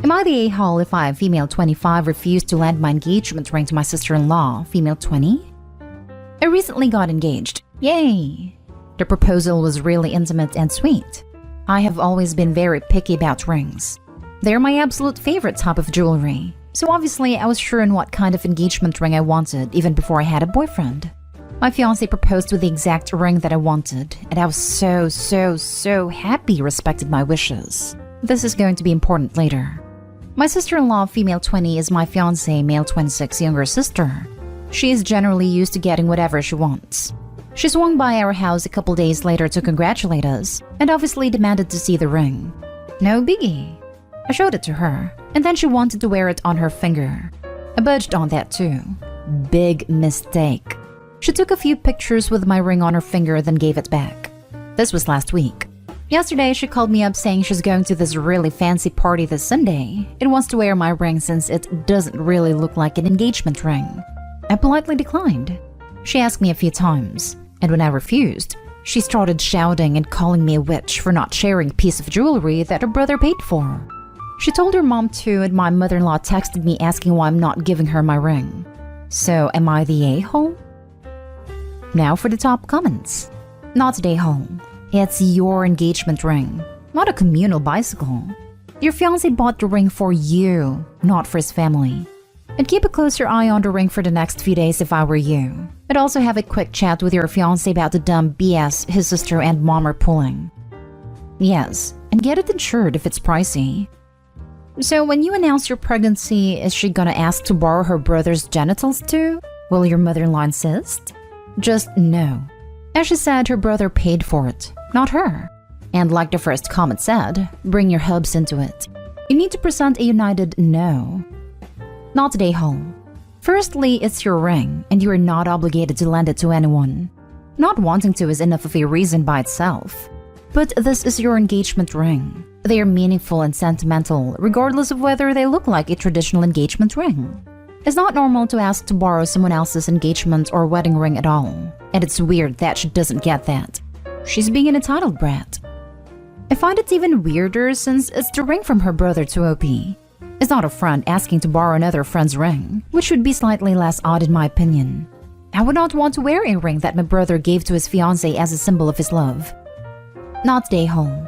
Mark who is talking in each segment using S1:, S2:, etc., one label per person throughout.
S1: Am I the a-hole if I, female 25, refuse to lend my engagement ring to my sister-in-law, female 20? I recently got engaged. Yay! The proposal was really intimate and sweet. I have always been very picky about rings. They're my absolute favorite type of jewelry. So obviously I was sure on what kind of engagement ring I wanted even before I had a boyfriend. My fiancé proposed with the exact ring that I wanted, and I was so happy he respected my wishes. This is going to be important later. My sister-in-law, female 20, is my fiancé, male 26, younger sister. She is generally used to getting whatever she wants. She swung by our house a couple days later to congratulate us, and obviously demanded to see the ring. No biggie. I showed it to her, and then she wanted to wear it on her finger. I budged on that too. Big mistake. She took a few pictures with my ring on her finger, then gave it back. This was last week. Yesterday, she called me up saying she's going to this really fancy party this Sunday and wants to wear my ring since it doesn't really look like an engagement ring. I politely declined. She asked me a few times, and when I refused, she started shouting and calling me a witch for not sharing a piece of jewelry that her brother paid for. She told her mom too, and my mother-in-law texted me asking why I'm not giving her my ring. So, am I the a-hole? Now for the top comments. Not the a-hole. It's your engagement ring, not a communal bicycle. Your fiancé bought the ring for you, not for his family. I'd keep a closer eye on the ring for the next few days if I were you. I'd also have a quick chat with your fiancé about the dumb BS his sister and mom are pulling. Yes, and get it insured if it's pricey. So when you announce your pregnancy, is she gonna ask to borrow her brother's genitals too? Will your mother-in-law insist? Just no. As she said, her brother paid for it, not her. And like the first comment said, bring your hubs into it. You need to present a united no. Not the a-hole. Firstly, it's your ring, and you are not obligated to lend it to anyone. Not wanting to is enough of a reason by itself. But this is your engagement ring. They are meaningful and sentimental, regardless of whether they look like a traditional engagement ring. It's not normal to ask to borrow someone else's engagement or wedding ring at all, and it's weird that she doesn't get that. She's being an entitled brat. I find it even weirder since it's the ring from her brother to OP. It's not a friend asking to borrow another friend's ring, which would be slightly less odd in my opinion. I would not want to wear a ring that my brother gave to his fiancé as a symbol of his love. Not the a-hole.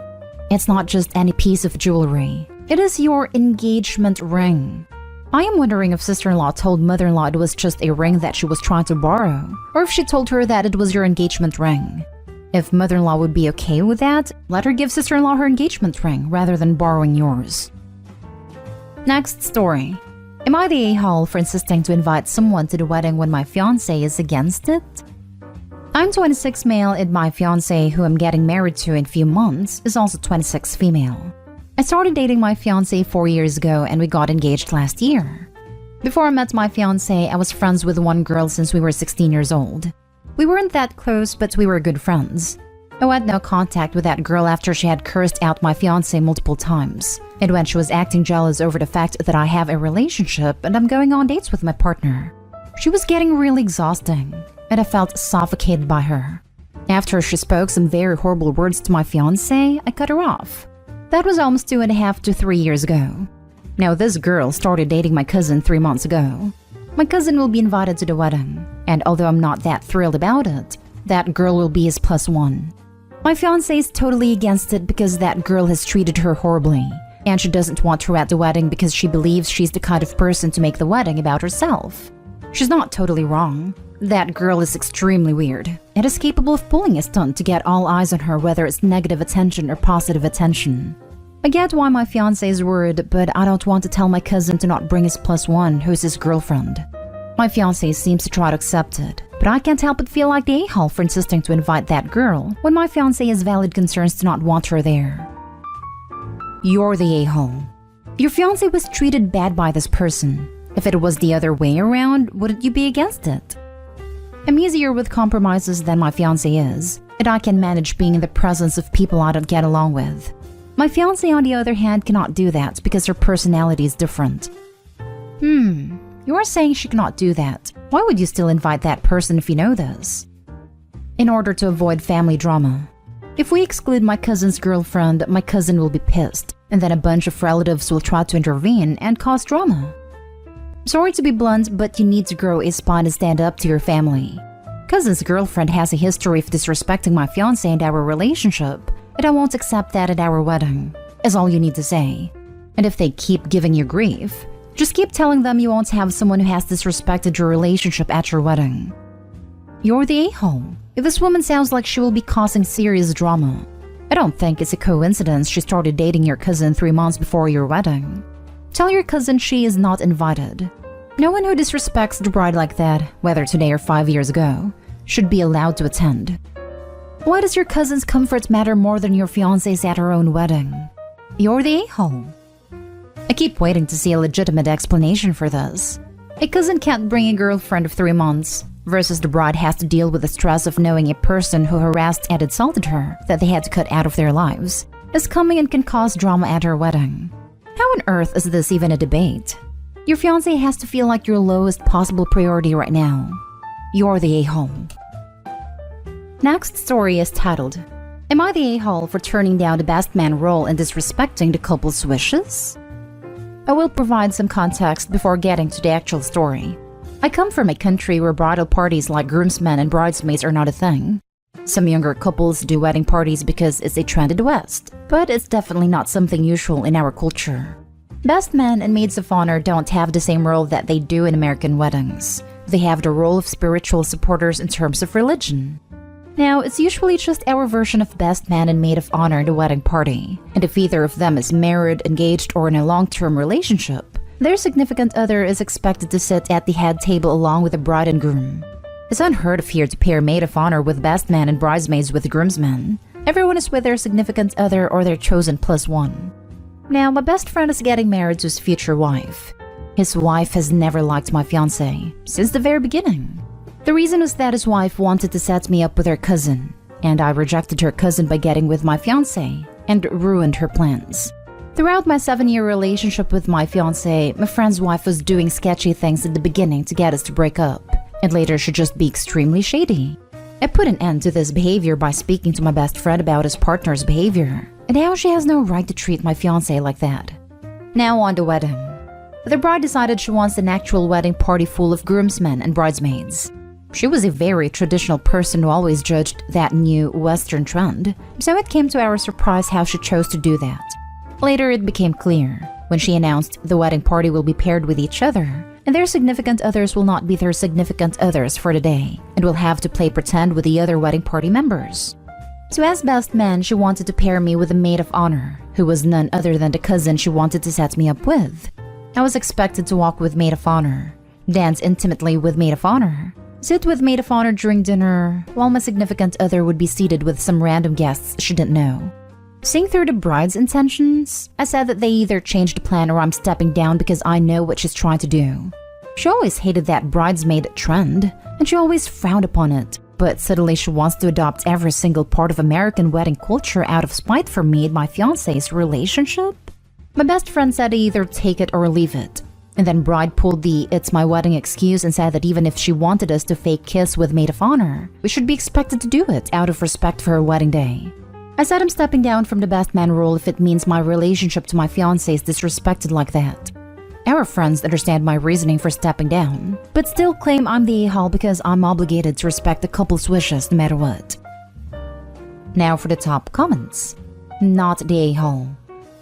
S1: It's not just any piece of jewelry. It is your engagement ring. I am wondering if sister-in-law told mother-in-law it was just a ring that she was trying to borrow, or if she told her that it was your engagement ring. If mother-in-law would be okay with that, let her give sister-in-law her engagement ring rather than borrowing yours. Next story. Am I the a-hole for insisting to invite someone to the wedding when my fiancé is against it? I'm 26 male and my fiancé, who I'm getting married to in a few months, is also 26 female. I started dating my fiancé 4 years ago and we got engaged last year. Before I met my fiancé, I was friends with one girl since we were 16 years old. We weren't that close, but we were good friends. I had no contact with that girl after she had cursed out my fiancé multiple times, and when she was acting jealous over the fact that I have a relationship and I'm going on dates with my partner. She was getting really exhausting, and I felt suffocated by her. After she spoke some very horrible words to my fiancé, I cut her off. That was almost 2.5 to 3 years ago. Now this girl started dating my cousin 3 months ago. My cousin will be invited to the wedding, and although I'm not that thrilled about it, that girl will be his +1. My fiancé is totally against it because that girl has treated her horribly, and she doesn't want her at the wedding because she believes she's the kind of person to make the wedding about herself. She's not totally wrong. That girl is extremely weird and is capable of pulling a stunt to get all eyes on her, whether it's negative attention or positive attention. I get why my fiancé is worried, but I don't want to tell my cousin to not bring his +1, who's his girlfriend. My fiancé seems to try to accept it, but I can't help but feel like the a-hole for insisting to invite that girl when my fiancé has valid concerns to not want her there. You're the a-hole. Your fiancé was treated bad by this person. If it was the other way around, wouldn't you be against it? I'm easier with compromises than my fiancé is, and I can manage being in the presence of people I don't get along with. My fiancé, on the other hand, cannot do that because her personality is different. You are saying she cannot do that. Why would you still invite that person if you know this? In order to avoid family drama. If we exclude my cousin's girlfriend, my cousin will be pissed, and then a bunch of relatives will try to intervene and cause drama. Sorry to be blunt, but you need to grow a spine and stand up to your family. Cousin's girlfriend has a history of disrespecting my fiancé and our relationship, and I won't accept that at our wedding, is all you need to say. And if they keep giving you grief, just keep telling them you won't have someone who has disrespected your relationship at your wedding. You're the a-hole. If this woman sounds like she will be causing serious drama, I don't think it's a coincidence she started dating your cousin 3 months before your wedding. Tell your cousin she is not invited. No one who disrespects the bride like that, whether today or 5 years ago, should be allowed to attend. Why does your cousin's comfort matter more than your fiancé's at her own wedding? You're the a-hole. I keep waiting to see a legitimate explanation for this. A cousin can't bring a girlfriend of 3 months, versus the bride has to deal with the stress of knowing a person who harassed and insulted her that they had to cut out of their lives is coming and can cause drama at her wedding. How on earth is this even a debate? Your fiancé has to feel like your lowest possible priority right now. You're the a-hole. Next story is titled, Am I the a-hole for turning down the best man role and disrespecting the couple's wishes? I will provide some context before getting to the actual story. I come from a country where bridal parties like groomsmen and bridesmaids are not a thing. Some younger couples do wedding parties because it's a trend in the West, but it's definitely not something usual in our culture. Best men and maids of honor don't have the same role that they do in American weddings. They have the role of spiritual supporters in terms of religion. Now, it's usually just our version of best man and maid of honor in the wedding party, and if either of them is married, engaged, or in a long-term relationship, their significant other is expected to sit at the head table along with the bride and groom. It's unheard of here to pair maid of honor with best man and bridesmaids with groomsmen. Everyone is with their significant other or their chosen plus one. Now, my best friend is getting married to his future wife. His wife has never liked my fiancé since the very beginning. The reason was that his wife wanted to set me up with her cousin, and I rejected her cousin by getting with my fiancé and ruined her plans. Throughout my 7-year relationship with my fiancé, my friend's wife was doing sketchy things at the beginning to get us to break up, and later she'd just be extremely shady. I put an end to this behavior by speaking to my best friend about his partner's behavior, and how she has no right to treat my fiancé like that. Now on the wedding. The bride decided she wants an actual wedding party full of groomsmen and bridesmaids. She was a very traditional person who always judged that new Western trend, so it came to our surprise how she chose to do that. Later, it became clear when she announced the wedding party will be paired with each other, and their significant others will not be their significant others for the day, and will have to play pretend with the other wedding party members. So as best man, she wanted to pair me with a maid of honor, who was none other than the cousin she wanted to set me up with. I was expected to walk with maid of honor, dance intimately with maid of honor, sit with maid of honor during dinner, while my significant other would be seated with some random guests she didn't know. Seeing through the bride's intentions, I said that they either changed the plan or I'm stepping down because I know what she's trying to do. She always hated that bridesmaid trend, and she always frowned upon it, but suddenly she wants to adopt every single part of American wedding culture out of spite for me and my fiancé's relationship? My best friend said to either take it or leave it, and then bride pulled the "it's my wedding" excuse and said that even if she wanted us to fake kiss with maid of honor, we should be expected to do it out of respect for her wedding day. I said I'm stepping down from the best man role if it means my relationship to my fiancé is disrespected like that. Our friends understand my reasoning for stepping down, but still claim I'm the a-hole because I'm obligated to respect the couple's wishes no matter what. Now for the top comments. Not the a-hole.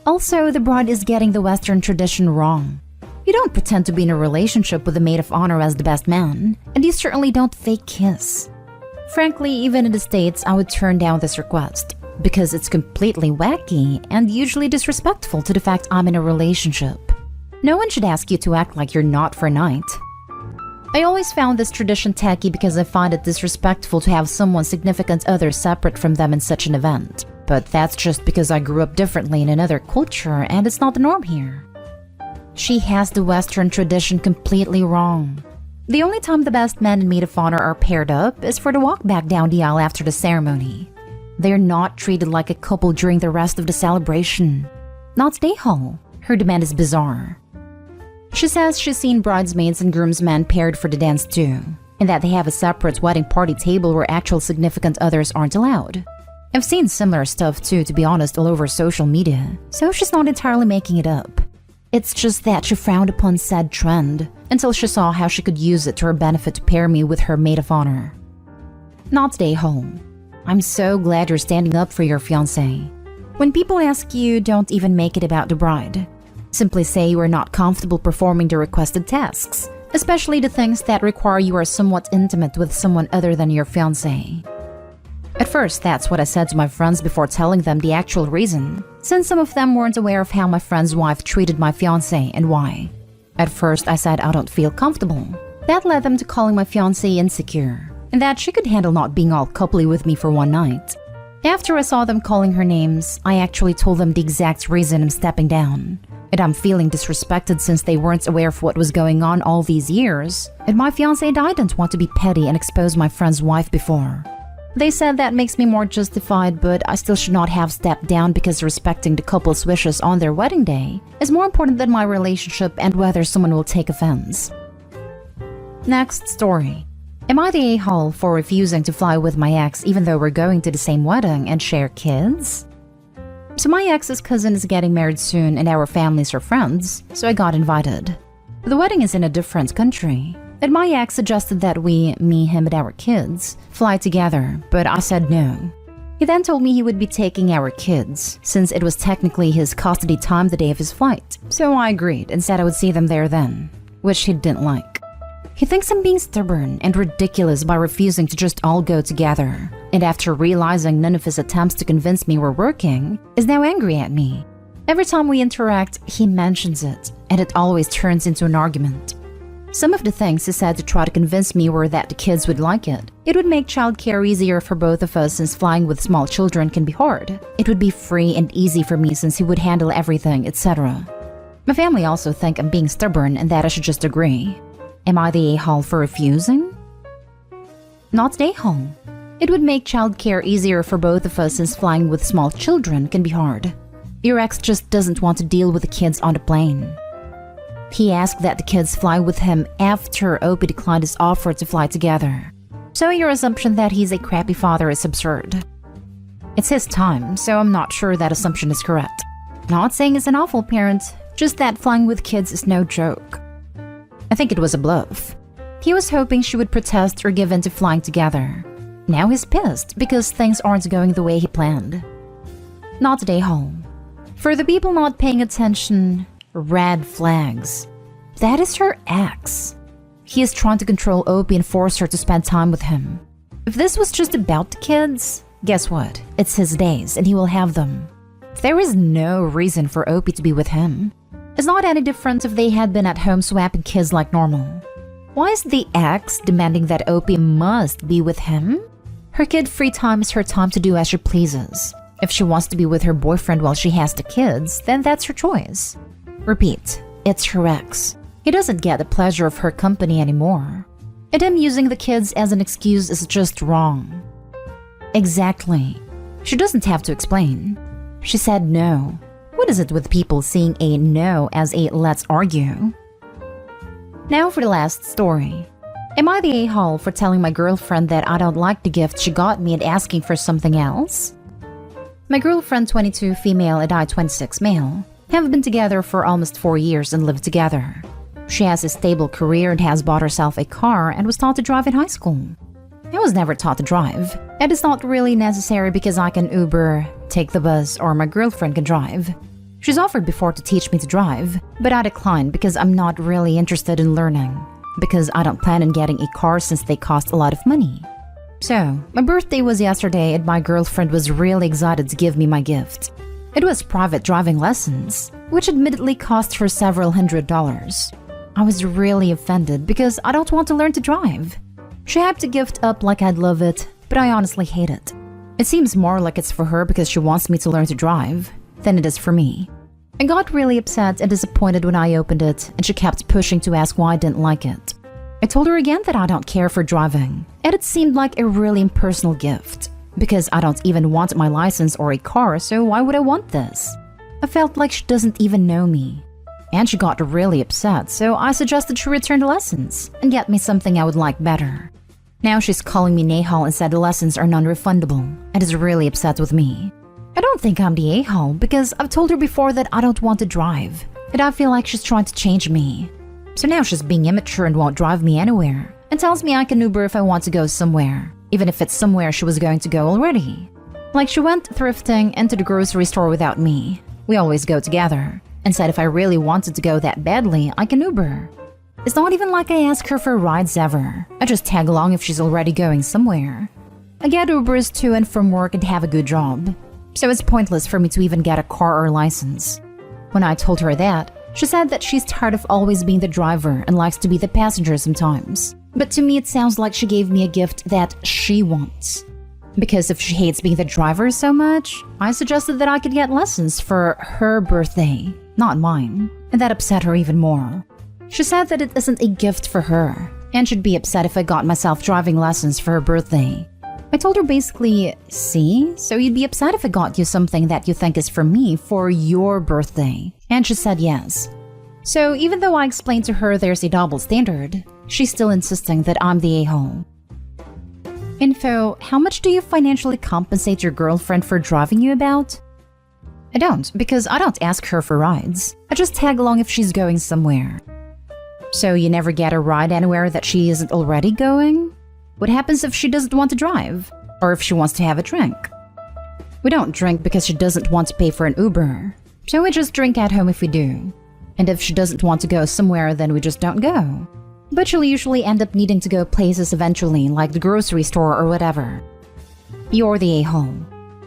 S1: Also, the bride is getting the Western tradition wrong. You don't pretend to be in a relationship with a maid of honor as the best man, and you certainly don't fake kiss. Frankly, even in the States, I would turn down this request, because it's completely wacky and usually disrespectful to the fact I'm in a relationship. No one should ask you to act like you're not for a night. I always found this tradition tacky because I find it disrespectful to have someone's significant other separate from them in such an event. But that's just because I grew up differently in another culture and it's not the norm here. She has the Western tradition completely wrong. The only time the best man and maid of honor are paired up is for the walk back down the aisle after the ceremony. They're not treated like a couple during the rest of the celebration. Not the a-hole. Her demand is bizarre. She says she's seen bridesmaids and groomsmen paired for the dance too, and that they have a separate wedding party table where actual significant others aren't allowed. I've seen similar stuff too, to be honest, all over social media, so she's not entirely making it up. It's just that she frowned upon said trend until she saw how she could use it to her benefit to pair me with her maid of honor. Not stay home. I'm so glad you're standing up for your fiancé. When people ask you, don't even make it about the bride. Simply say you are not comfortable performing the requested tasks, especially the things that require you are somewhat intimate with someone other than your fiancé. At first, that's what I said to my friends before telling them the actual reason, since some of them weren't aware of how my friend's wife treated my fiancé and why. At first, I said I don't feel comfortable. That led them to calling my fiancé insecure, and that she could handle not being all coupley with me for one night. After I saw them calling her names, I actually told them the exact reason I'm stepping down. And I'm feeling disrespected since they weren't aware of what was going on all these years, and my fiancé and I didn't want to be petty and expose my friend's wife before. They said that makes me more justified, but I still should not have stepped down because respecting the couple's wishes on their wedding day is more important than my relationship and whether someone will take offense. Next story. Am I the a-hole for refusing to fly with my ex even though we're going to the same wedding and share kids? So my ex's cousin is getting married soon and our families are friends, so I got invited. The wedding is in a different country. And my ex suggested that we, me, him, and our kids, fly together, but I said no. He then told me he would be taking our kids, since it was technically his custody time the day of his flight. So I agreed and said I would see them there then, which he didn't like. He thinks I'm being stubborn and ridiculous by refusing to just all go together, and after realizing none of his attempts to convince me were working, is now angry at me. Every time we interact, he mentions it, and it always turns into an argument. Some of the things he said to try to convince me were that the kids would like it. It would make childcare easier for both of us since flying with small children can be hard. It would be free and easy for me since he would handle everything, etc. My family also think I'm being stubborn and that I should just agree. Am I the a-hole for refusing? Not the a-hole. It would make childcare easier for both of us since flying with small children can be hard. Your ex just doesn't want to deal with the kids on the plane. He asked that the kids fly with him after Opie declined his offer to fly together. So your assumption that he's a crappy father is absurd. It's his time, so I'm not sure that assumption is correct. Not saying he's an awful parent, just that flying with kids is no joke. I think it was a bluff. He was hoping she would protest or give in to flying together. Now he's pissed because things aren't going the way he planned. Not today home. For the people not paying attention, red flags. That is her ex. He is trying to control Opie and force her to spend time with him. If this was just about the kids, guess what? It's his days and he will have them. There is no reason for Opie to be with him. It's not any different if they had been at home swapping kids like normal. Why is the ex demanding that Opie must be with him? Her kid-free time is her time to do as she pleases. If she wants to be with her boyfriend while she has the kids, then that's her choice. Repeat, it's her ex. He doesn't get the pleasure of her company anymore. And him using the kids as an excuse is just wrong. Exactly. She doesn't have to explain. She said no. What is it with people seeing a no as a let's argue? Now for the last story. Am I the a-hole for telling my girlfriend that I don't like the gift she got me and asking for something else? My girlfriend, 22 female and I, 26 male, have been together for almost 4 years and live together. She has a stable career and has bought herself a car and was taught to drive in high school. I was never taught to drive, and it's not really necessary because I can Uber, take the bus, or my girlfriend can drive. She's offered before to teach me to drive, but I declined because I'm not really interested in learning, because I don't plan on getting a car since they cost a lot of money. So, my birthday was yesterday and my girlfriend was really excited to give me my gift. It was private driving lessons, which admittedly cost her several $100s. I was really offended because I don't want to learn to drive. She hyped the gift up like I'd love it, but I honestly hate it. It seems more like it's for her because she wants me to learn to drive than it is for me. I got really upset and disappointed when I opened it, and she kept pushing to ask why I didn't like it. I told her again that I don't care for driving, and it seemed like a really impersonal gift, because I don't even want my license or a car, so why would I want this? I felt like she doesn't even know me. And she got really upset, so I suggested she return the lessons and get me something I would like better. Now she's calling me an a-hole and said the lessons are non-refundable and is really upset with me. I don't think I'm the a-hole because I've told her before that I don't want to drive, and I feel like she's trying to change me. So now she's being immature and won't drive me anywhere and tells me I can Uber if I want to go somewhere, even if it's somewhere she was going to go already. Like she went thrifting and to the grocery store without me. We always go together, and said if I really wanted to go that badly, I can Uber. It's not even like I ask her for rides ever. I just tag along if she's already going somewhere. I get Ubers to and from work and have a good job, so it's pointless for me to even get a car or license. When I told her that, she said that she's tired of always being the driver and likes to be the passenger sometimes. But to me it sounds like she gave me a gift that she wants. Because if she hates being the driver so much, I suggested that I could get lessons for her birthday, not mine, and that upset her even more. She said that it isn't a gift for her, and she'd be upset if I got myself driving lessons for her birthday. I told her basically, see, so you'd be upset if I got you something that you think is for me for your birthday. And she said yes. So even though I explained to her there's a double standard, she's still insisting that I'm the a-hole. Info, how much do you financially compensate your girlfriend for driving you about? I don't, because I don't ask her for rides. I just tag along if she's going somewhere. So you never get a ride anywhere that she isn't already going? What happens if she doesn't want to drive? Or if she wants to have a drink? We don't drink because she doesn't want to pay for an Uber. So we just drink at home if we do. And if she doesn't want to go somewhere, then we just don't go. But she'll usually end up needing to go places eventually, like the grocery store or whatever. You're the a-hole.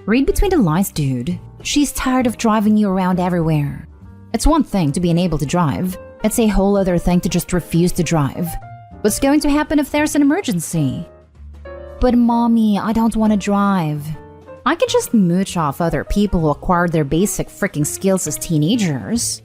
S1: Read between the lines, dude. She's tired of driving you around everywhere. It's one thing to be unable to drive. It's a whole other thing to just refuse to drive. What's going to happen if there's an emergency? But mommy, I don't want to drive. I can just mooch off other people who acquired their basic freaking skills as teenagers.